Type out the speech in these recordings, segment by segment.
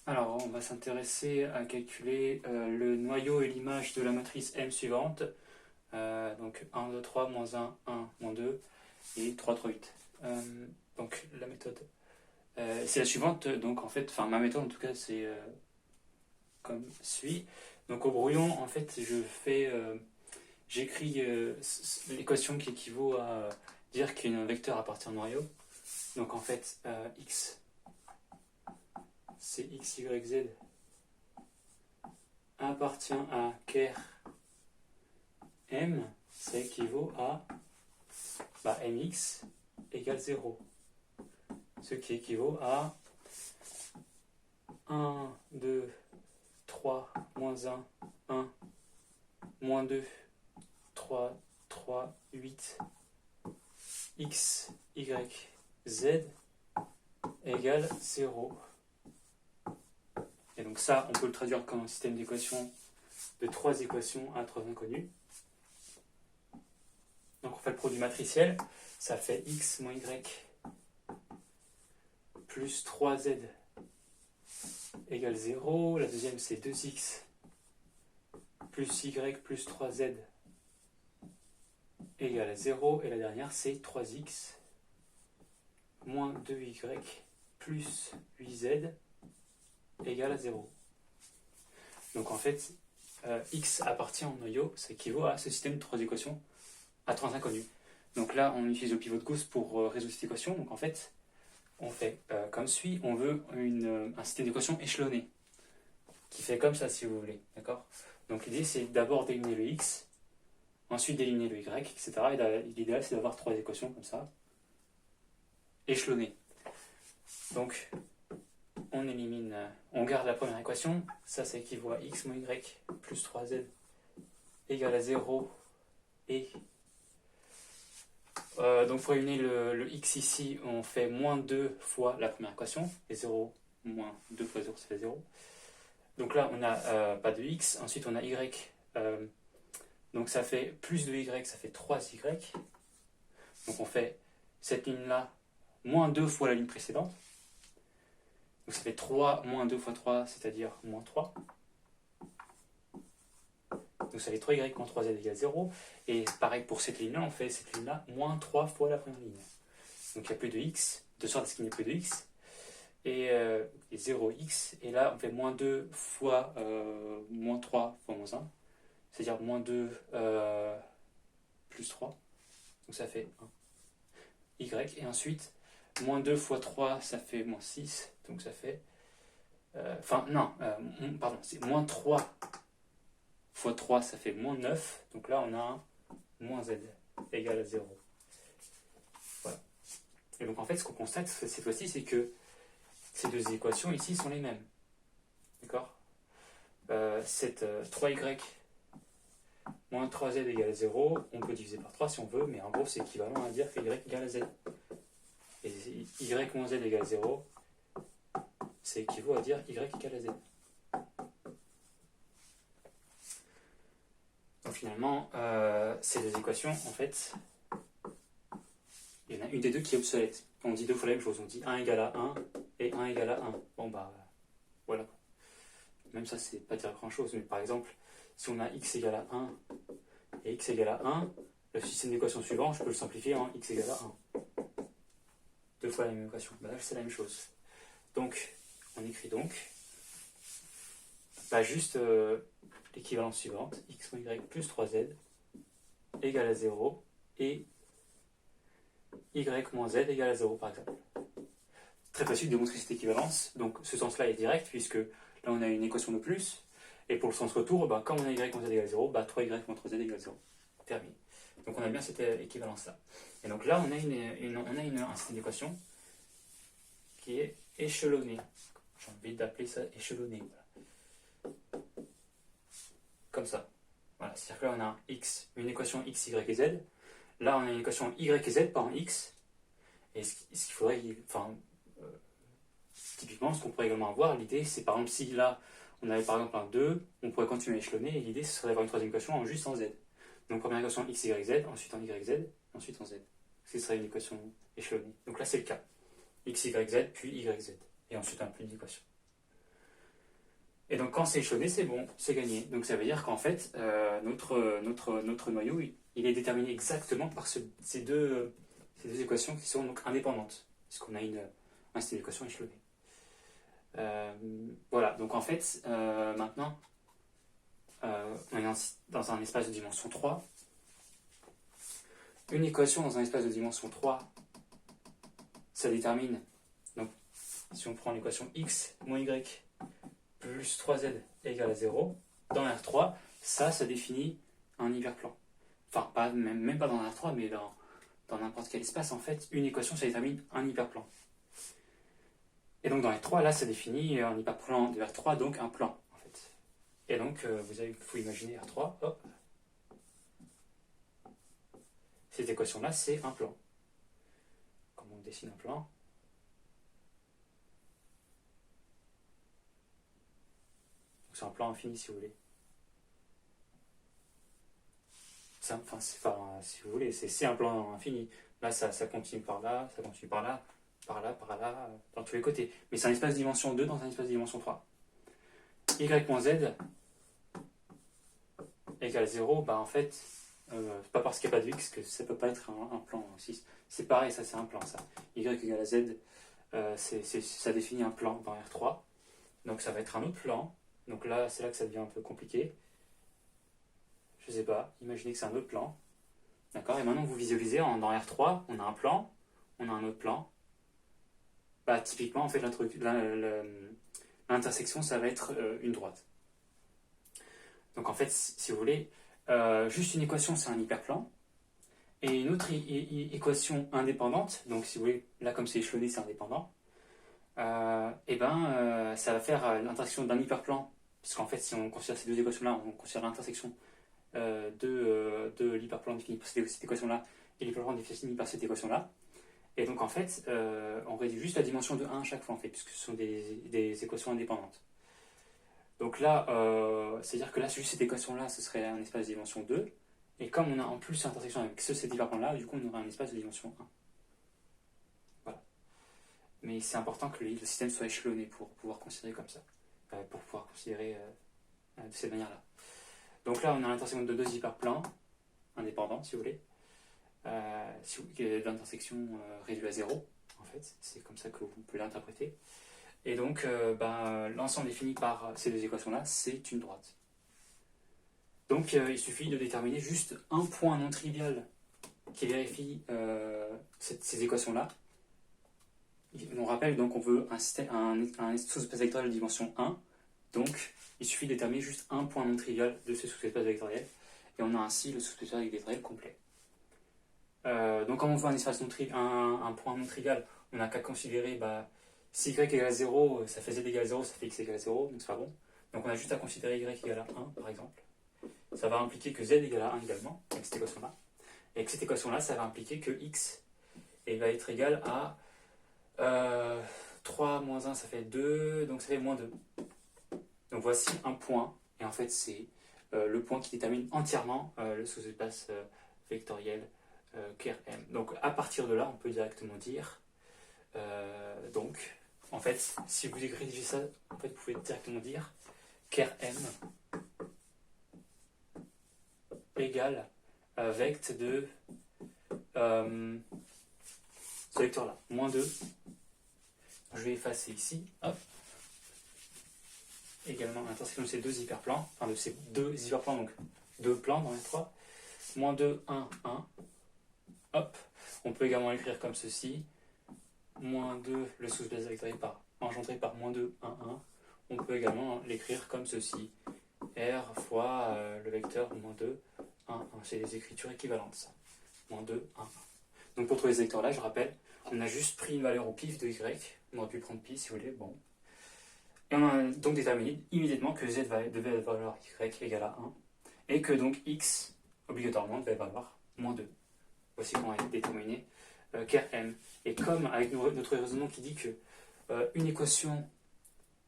Alors, on va s'intéresser à calculer le noyau et l'image de la matrice M suivante. Donc 1, 2, 3, moins 1, 1, moins 2 et 3, 3, 8. Donc la méthode, c'est la suivante. Donc en fait, ma méthode en tout cas, c'est comme suit. Donc au brouillon, en fait, j'écris l'équation qui équivaut à dire qu'il y a un vecteur à partir de noyau. Donc en fait, x, c'est x, y, z appartient à ker m, ça équivaut à mx égale 0. Ce qui équivaut à 1, 2, 3, moins 1, 1, moins 2, 3, 3, 8, x, y, z égale 0. Et donc ça, on peut le traduire comme un système d'équations de 3 équations à 3 inconnues. Donc on fait le produit matriciel, ça fait x moins y plus 3z égale 0. La deuxième c'est 2x plus y plus 3z égale 0. Et la dernière c'est 3x moins 2y plus 8z égale à 0. Donc en fait, x appartient au noyau, ça équivaut à ce système de 3 équations à 3 inconnues. Donc là, on utilise le pivot de Gauss pour résoudre cette équation. Donc en fait, on fait comme suit. On veut un système d'équations échelonné, qui fait comme ça si vous voulez. D'accord ? Donc l'idée, c'est d'abord d'éliminer le x, ensuite d'éliminer le y, etc. Et l'idéal, c'est d'avoir 3 équations comme ça, échelonnées. Donc, on garde la première équation, ça équivaut à x moins y plus 3z égale à 0. Et donc pour éliminer le x ici, on fait moins 2 fois la première équation, et 0 moins 2 fois 0, ça fait 0. Donc là, on n'a pas de x, ensuite on a y, donc ça fait plus de y, ça fait 3y. Donc on fait cette ligne-là moins 2 fois la ligne précédente. Donc ça fait 3 moins 2 fois 3, c'est-à-dire moins 3. Donc ça fait 3y moins 3z égale 0. Et pareil pour cette ligne-là, on fait cette ligne-là moins 3 fois la première ligne. Donc il n'y a plus de x, de sorte à ce qu'il n'y ait plus de x. Et 0x. Et là, on fait moins 2 fois moins 3 fois moins 1. C'est-à-dire moins 2 plus 3. Donc ça fait 1. Y. Et ensuite, moins 2 fois 3, ça fait moins 6. Donc ça fait... c'est moins 3 fois 3, ça fait moins 9. Donc là, on a un moins z égale à 0. Voilà. Et donc en fait, ce qu'on constate cette fois-ci, c'est que ces deux équations ici sont les mêmes. D'accord ? Cette 3y moins 3z égale à 0, on peut diviser par 3 si on veut, mais en gros, c'est équivalent à dire que y égale à z. Et y moins z égale à 0, c'est équivaut à dire y égale à z. Donc finalement, ces deux équations, en fait, il y en a une des deux qui est obsolète. On dit deux fois la même chose, on dit 1 égale à 1 et 1 égale à 1. Bon voilà. Même ça, c'est pas dire grand chose, mais par exemple, si on a x égale à 1 et x égale à 1, le système d'équation suivant, je peux le simplifier en x égale à 1. Deux fois la même équation. Là, c'est la même chose. Donc, on écrit donc juste l'équivalence suivante, x moins y plus 3z égale à 0 et y moins z égale à 0 par exemple. Très facile de démontrer cette équivalence, donc ce sens-là est direct puisque là on a une équation de plus, et pour le sens retour, comme on a y moins z égale 0, 3y moins 3z égale 0. Terminé. Donc on a bien cette équivalence-là. Et donc là on a un système d'équations qui est échelonné. J'ai envie d'appeler ça échelonné. Voilà. Comme ça. Voilà. C'est-à-dire que là on a une équation x, y et z. Là on a une équation y et z, pas en x. Et ce qu'il faudrait... typiquement, ce qu'on pourrait également avoir, l'idée c'est par exemple si là on avait par exemple un 2, on pourrait continuer à échelonner et l'idée ce serait d'avoir une troisième équation juste en z. Donc première équation x, y, z, ensuite en y, z, ensuite en z. Ce serait une équation échelonnée. Donc là c'est le cas. X, y, z, puis y, z. Et ensuite un plus d'équation. Et donc quand c'est échelonné, c'est bon, c'est gagné. Donc ça veut dire qu'en fait, notre noyau, il est déterminé exactement par ces deux équations qui sont donc indépendantes, puisqu'on a un système d'équations échelonné. Voilà, donc en fait, maintenant, on est dans un espace de dimension 3. Une équation dans un espace de dimension 3, ça détermine, donc si on prend l'équation x moins y plus 3z égale à 0, dans R3, ça définit un hyperplan. Enfin, même pas dans R3, mais dans n'importe quel espace, en fait, une équation, ça détermine un hyperplan. Et donc dans R3, là, ça définit un hyperplan de R3, donc un plan, en fait. Et donc, il faut imaginer R3, hop. Cette équation-là, c'est un plan. Comment on dessine un plan? C'est un plan infini, si vous voulez. Enfin, si vous voulez, c'est un plan infini. Là, ça continue par là, ça continue par là, par là, par là, dans tous les côtés. Mais c'est un espace de dimension 2 dans un espace de dimension 3. Y moins z égale 0, bah en fait, c'est pas parce qu'il n'y a pas de x que ça peut pas être un plan aussi. C'est pareil, ça c'est un plan, ça. Y égale à z, ça définit un plan dans R3. Donc ça va être un autre plan. Donc là, c'est là que ça devient un peu compliqué. Je sais pas, imaginez que c'est un autre plan. D'accord. Et maintenant, vous visualisez dans R3, on a un plan, on a un autre plan. Bah, typiquement, en fait, l'intersection, ça va être une droite. Donc, en fait, si vous voulez, juste une équation, c'est un hyperplan. Et une autre équation indépendante, donc si vous voulez, là, comme c'est échelonné, c'est indépendant. Ça va faire l'intersection d'un hyperplan. Parce qu'en fait, si on considère ces deux équations-là, on considère l'intersection de l'hyperplan défini par cette équation-là et l'hyperplan défini par cette équation-là. Et donc en fait, on réduit juste la dimension de 1 à chaque fois, en fait, puisque ce sont des équations indépendantes. Donc là, c'est-à-dire que là, juste cette équation-là, ce serait un espace de dimension 2. Et comme on a en plus l'intersection avec cet hyperplan-là, du coup, on aura un espace de dimension 1. Voilà. Mais c'est important que le système soit échelonné pour pouvoir considérer comme ça. Pour pouvoir considérer de cette manière-là. Donc là, on a l'intersection de deux hyperplans indépendants, si vous voulez, d'intersection réduite à 0, en fait. C'est comme ça que vous pouvez l'interpréter. Et donc, l'ensemble défini par ces deux équations-là, c'est une droite. Donc, il suffit de déterminer juste un point non trivial qui vérifie ces équations-là. On rappelle, donc, on veut un sous-espace vectoriel de dimension 1. Donc, il suffit de déterminer juste un point non trivial de ce sous-espace vectoriel. Et on a ainsi le sous-espace vectoriel complet. Donc, quand on veut un point non trivial, on n'a qu'à considérer si y égale 0, ça fait z égale 0, ça fait x égale 0, donc c'est pas bon. Donc, on a juste à considérer y égale à 1, par exemple. Ça va impliquer que z égale à 1 également, avec cette équation-là. Et avec cette équation-là, ça va impliquer que x va être égal à 3 moins 1, ça fait 2, donc ça fait moins 2. Donc voici un point, et en fait c'est le point qui détermine entièrement le sous-espace vectoriel KRM. Donc à partir de là, on peut directement dire, donc en fait, si vous écrivez ça, en fait, vous pouvez directement dire KRM égale vect de ce vecteur-là, moins 2. Je vais effacer ici, hop. Également l'intersection de ces deux hyperplans, enfin de ces deux hyperplans, donc deux plans dans les 3, moins 2, 1, 1, hop, on peut également l'écrire comme ceci, moins 2, le sous-espace vectoriel engendré par moins 2, 1, 1, on peut également l'écrire comme ceci, R fois le vecteur moins 2, 1, 1, c'est des écritures équivalentes, ça, moins 2, 1, 1. Donc pour trouver ce vecteur-là, je rappelle, on a juste pris une valeur au pif de Y, on aurait pu prendre pi si vous voulez, bon. Et on a donc déterminé immédiatement que z devait valoir y égale à 1 et que donc x obligatoirement devait valoir moins 2. Voici comment on a déterminé KRM. Et comme avec notre raisonnement qui dit que une équation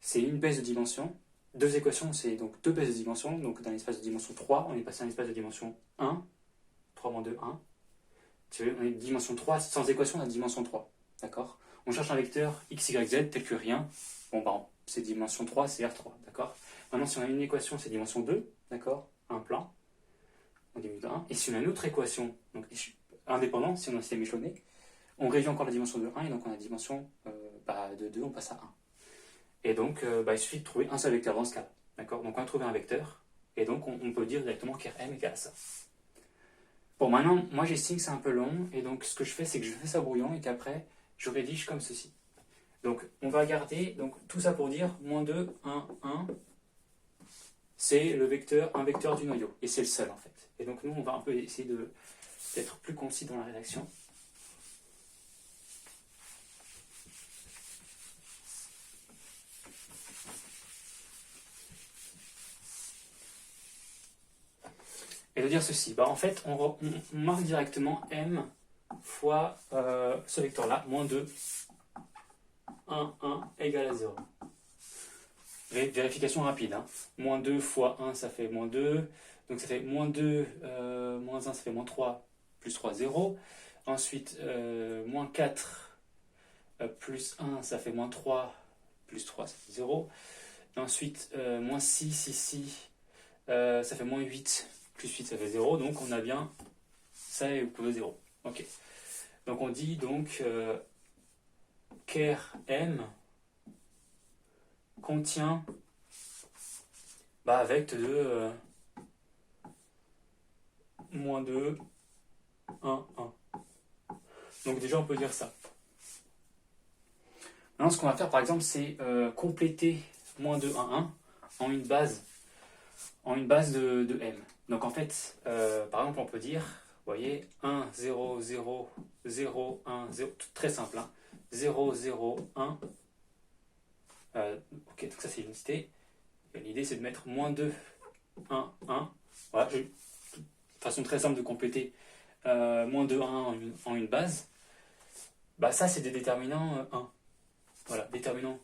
c'est une baisse de dimension, deux équations c'est donc deux baisses de dimension, donc dans l'espace de dimension 3, on est passé à un espace de dimension 1, 3 moins 2, 1. On est de dimension 3, sans équation on a dimension 3. D'accord ? On cherche un vecteur x, y, z tel que rien. Bon, c'est dimension 3, c'est R3, d'accord? Maintenant, si on a une équation, c'est dimension 2, d'accord? Un plan, on diminue de 1. Et si on a une autre équation, donc indépendant, si on a un système échelonné, on réduit encore la dimension de 1, et donc on a la dimension de 2, on passe à 1. Et donc, il suffit de trouver un seul vecteur dans ce cas, d'accord? Donc on a trouvé un vecteur, et donc on peut dire directement qu'Rm égale à ça. Bon, maintenant, moi j'estime que c'est un peu long, et donc ce que je fais, c'est que je fais ça brouillon, et qu'après, je rédige comme ceci. Donc, on va garder, donc tout ça pour dire, moins 2, 1, 1, c'est un vecteur du noyau, et c'est le seul en fait. Et donc nous, on va un peu essayer d'être plus concis dans la rédaction. Et de dire ceci, en fait, on marque directement m fois ce vecteur-là, moins 2, 1, 1 égale à 0. Vérification rapide, hein. Moins 2 fois 1, ça fait moins 2. Donc ça fait moins 2, moins 1, ça fait moins 3, plus 3, 0. Ensuite, moins 4, plus 1, ça fait moins 3, plus 3, ça fait 0. Et ensuite, moins 6 ici, ça fait moins 8, plus 8, ça fait 0. Donc on a bien ça est égal à 0. Ok. Donc on dit donc qu'Rm contient vecteur de moins 2, 1, 1. Donc déjà on peut dire ça. Maintenant ce qu'on va faire par exemple c'est compléter moins 2, 1, 1 en une base de m. Donc en fait, par exemple on peut dire, vous voyez, 1, 0, 0, 0, 1, 0, très simple, hein, 0, 0, 1. Ok, donc ça c'est l'unité. L'idée c'est de mettre moins 2, 1, 1. Voilà, façon très simple de compléter moins 2, 1 en une base. Ça c'est des déterminants 1. Voilà, déterminant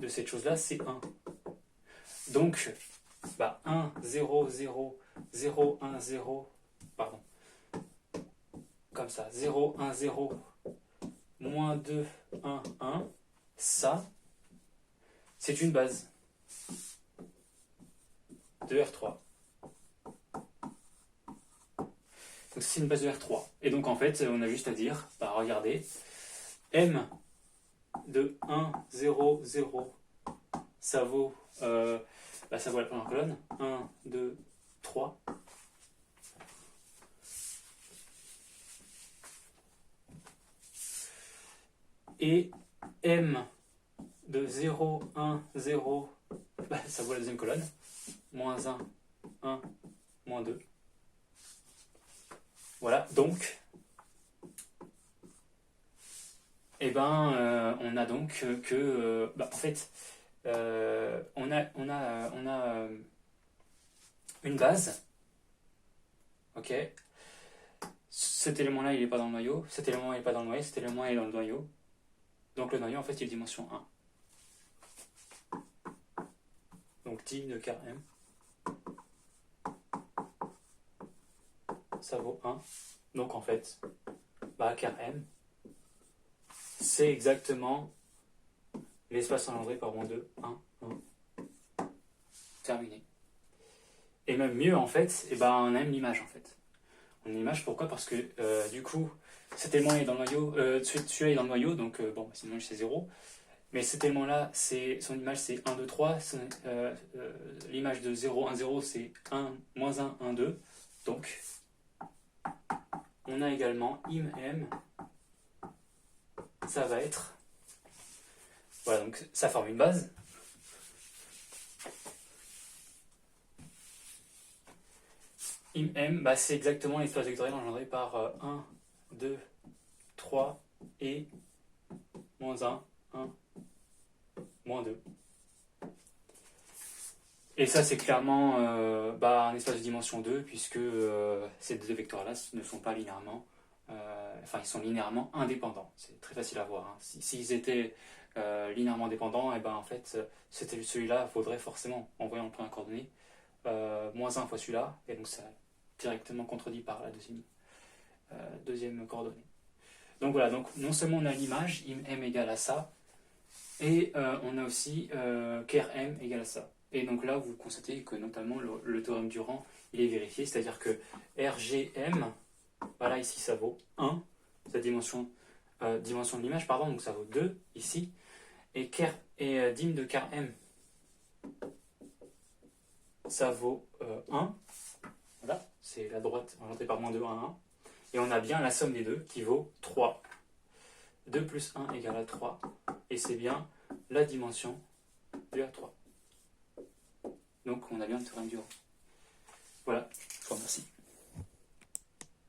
de cette chose-là c'est 1. Donc, 1, 0, 0, 0, 1, 0, pardon, comme ça, 0, 1, 0, moins 2, 1, 1, ça, c'est une base de R3. Donc c'est une base de R3. Et donc en fait, on a juste à dire, regardez, M de 1, 0, 0, ça vaut, ça vaut la première colonne, 1, 2, 3. Et M de 0, 1, 0, ça vaut la deuxième colonne, moins 1, 1, moins 2. Voilà, donc, on a donc que, en fait, on a une base, ok. Cet élément-là, il n'est pas dans le noyau, cet élément n'est pas dans le noyau, cet élément est dans le noyau. Donc le noyau, en fait, il est dimension 1. Donc 10 de Km, ça vaut 1. Donc en fait, Km, c'est exactement l'espace engendré par moins 2, 1, 1. Terminé. Et même mieux, en fait, on aime l'image, en fait. On a l'image, pourquoi? Parce que, du coup, cet élément est dans le noyau, celui-là est dans le noyau, donc, sinon c'est 0. Mais cet élément-là, son image, c'est 1, 2, 3. L'image de 0, 1, 0, c'est 1, moins 1, 1, 2. Donc, on a également im, ça va être... Voilà, donc ça forme une base. Im, c'est exactement l'espace vectoriel engendré par 1, 2, 3 et moins 1, 1, moins 2. Et ça, c'est clairement un espace de dimension 2, puisque ces deux vecteurs-là ne sont pas linéairement... ils sont linéairement indépendants. C'est très facile à voir. Hein. S'ils étaient linéairement dépendants, en fait, celui-là, il faudrait forcément, en voyant le point de coordonnée, moins 1 fois celui-là, et donc ça directement contredit par la deuxième coordonnée. Donc voilà, donc non seulement on a l'image, im égale à ça, Et on a aussi ker m égale à ça. Et donc là, vous constatez que notamment le théorème du rang, il est vérifié, c'est-à-dire que RGM, voilà, ici ça vaut 1, sa dimension de l'image, pardon, donc ça vaut 2 ici, et dim de ker m, ça vaut 1, voilà, c'est la droite orientée par moins 2, 1, 1, et on a bien la somme des deux qui vaut 3. 2 plus 1 égale à 3, et c'est bien la dimension de A3. Donc on a bien le théorème du rang. Voilà, je vous remercie.